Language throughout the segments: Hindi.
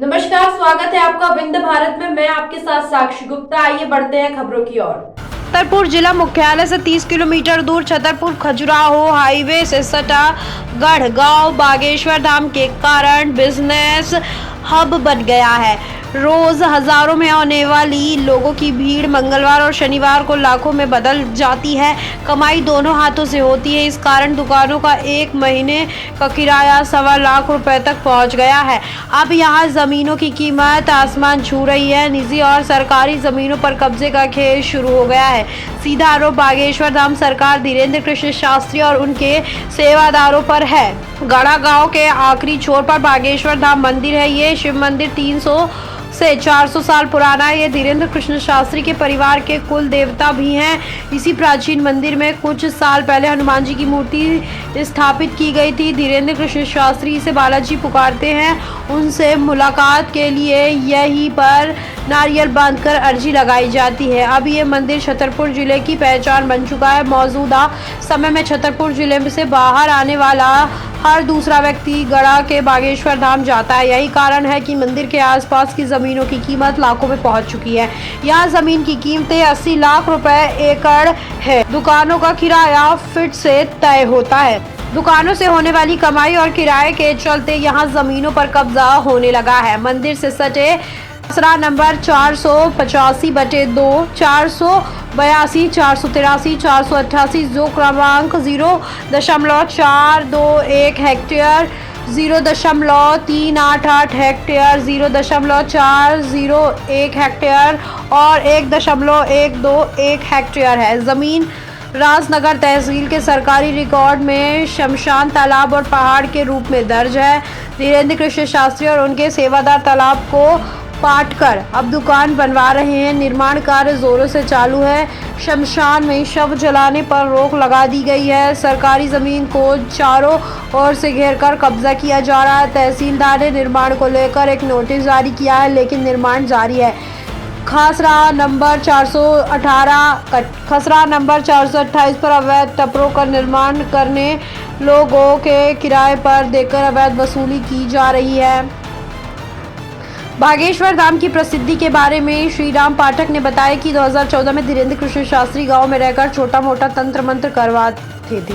नमस्कार, स्वागत है आपका विंध्य भारत में। मैं आपके साथ साक्षी गुप्ता। आइए बढ़ते हैं खबरों की ओर। छतरपुर जिला मुख्यालय से 30 किलोमीटर दूर छतरपुर खजुराहो हाईवे से सटा गढ़गांव बागेश्वर धाम के कारण बिजनेस हब बन गया है। रोज हजारों में आने वाली लोगों की भीड़ मंगलवार और शनिवार को लाखों में बदल जाती है। कमाई दोनों हाथों से होती है। इस कारण दुकानों का एक महीने का किराया 1.25 लाख रुपए तक पहुंच गया है। अब यहां जमीनों की कीमत आसमान छू रही है। निजी और सरकारी जमीनों पर कब्जे का खेल शुरू हो गया है। सीधा आरोप बागेश्वर धाम सरकार धीरेन्द्र कृष्ण शास्त्री और उनके सेवादारों पर है। गढ़ा गांव के आखिरी छोर पर बागेश्वर धाम मंदिर है। ये शिव मंदिर 300 से 400 साल पुराना है। ये धीरेन्द्र कृष्ण शास्त्री के परिवार के कुल देवता भी हैं। इसी प्राचीन मंदिर में कुछ साल पहले हनुमान जी की मूर्ति स्थापित की गई थी। धीरेन्द्र कृष्ण शास्त्री इसे बालाजी पुकारते हैं। उनसे मुलाकात के लिए यहीं पर नारियल बांधकर अर्जी लगाई जाती है। अब ये मंदिर छतरपुर जिले की पहचान बन चुका है। मौजूदा समय में छतरपुर जिले से बाहर आने वाला हर दूसरा व्यक्ति गढ़ा के बागेश्वर धाम जाता है। यही कारण है कि मंदिर के आसपास की जमीनों की कीमत लाखों में पहुंच चुकी है। यहाँ जमीन की कीमतें 80 लाख रुपए एकड़ है। दुकानों का किराया फिट से तय होता है। दुकानों से होने वाली कमाई और किराए के चलते यहाँ जमीनों पर कब्जा होने लगा है। मंदिर से सटे खसरा नंबर 485/2, 482, 483, 488 जो क्रमांक 0.421 हेक्टेयर, 0.388 हेक्टेयर, 0.401 हेक्टेयर और 1.121 हेक्टेयर है। जमीन राजनगर तहसील के सरकारी रिकॉर्ड में शमशान तालाब और पहाड़ के रूप में दर्ज है। धीरेन्द्र कृष्ण शास्त्री और उनके सेवादार तालाब को पाट कर अब दुकान बनवा रहे हैं। निर्माण कार्य जोरों से चालू है। शमशान में शव जलाने पर रोक लगा दी गई है। सरकारी जमीन को चारों ओर से घेरकर कब्जा किया जा रहा है। तहसीलदार ने निर्माण को लेकर एक नोटिस जारी किया है, लेकिन निर्माण जारी है। खसरा नंबर 428 पर अवैध टपरों का निर्माण करने लोगों के किराए पर देकर अवैध वसूली की जा रही है। बागेश्वर धाम की प्रसिद्धि के बारे में श्रीराम पाठक ने बताया कि 2014 में धीरेन्द्र कृष्ण शास्त्री गांव में रहकर छोटा मोटा तंत्र मंत्र करवाते थे।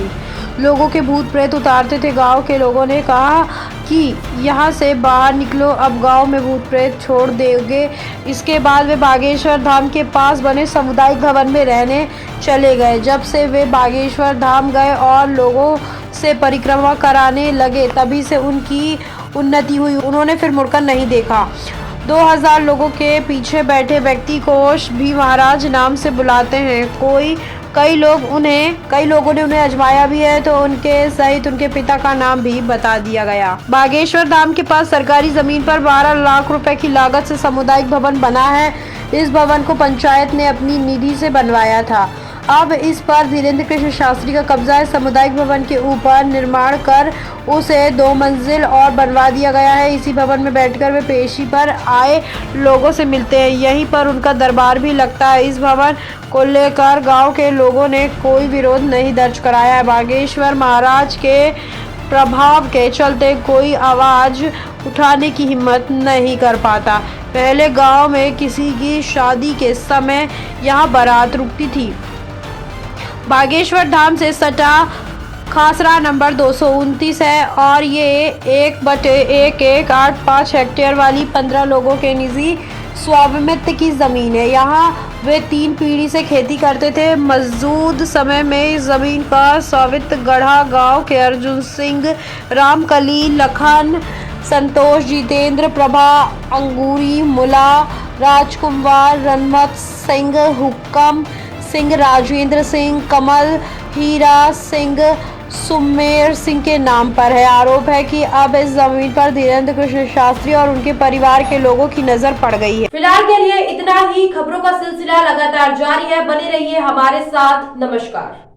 लोगों के भूत प्रेत उतारते थे। गांव के लोगों ने कहा कि यहां से बाहर निकलो, अब गांव में भूत प्रेत छोड़ देंगे। इसके बाद वे बागेश्वर धाम के पास बने सामुदायिक भवन में रहने चले गए। जब से वे बागेश्वर धाम गए और लोगों से परिक्रमा कराने लगे, तभी से उनकी उन्नति हुई। उन्होंने फिर मुड़कर नहीं देखा। 2000 लोगों के पीछे बैठे व्यक्ति को भी महाराज नाम से बुलाते हैं। कई लोगों ने उन्हें आजमाया भी है, तो उनके सहित उनके पिता का नाम भी बता दिया गया। बागेश्वर धाम के पास सरकारी जमीन पर 12 लाख रुपए की लागत से सामुदायिक भवन बना है। इस भवन को पंचायत ने अपनी निधि से बनवाया था। अब इस पर धीरेन्द्र कृष्ण शास्त्री का कब्जा है। सामुदायिक भवन के ऊपर निर्माण कर उसे 2 मंजिल और बनवा दिया गया है। इसी भवन में बैठकर वे पेशी पर आए लोगों से मिलते हैं। यहीं पर उनका दरबार भी लगता है। इस भवन को लेकर गांव के लोगों ने कोई विरोध नहीं दर्ज कराया है। बागेश्वर महाराज के प्रभाव के चलते कोई आवाज उठाने की हिम्मत नहीं कर पाता। पहले गांव में किसी की शादी के समय यहाँ बारात रुकती थी। बागेश्वर धाम से सटा खसरा नंबर 229 है और ये 1/1185 हेक्टेयर वाली 15 लोगों के निजी स्वामित्व की जमीन है। यहाँ वे 3 पीढ़ी से खेती करते थे। मौजूद समय में इस जमीन का स्वामित्व गढ़ा गांव के अर्जुन सिंह, रामकली, लखन, संतोष, जितेंद्र, प्रभा, अंगूरी, मुला, राजकुमार, रनमत सिंह, हुक्म सिंह, राजेंद्र सिंह, कमल, हीरा सिंह, सुमेर सिंह के नाम पर है। आरोप है कि अब इस जमीन पर धीरेन्द्र कृष्ण शास्त्री और उनके परिवार के लोगों की नजर पड़ गई है। फिलहाल के लिए इतना ही। खबरों का सिलसिला लगातार जारी है। बने रहिए हमारे साथ। नमस्कार।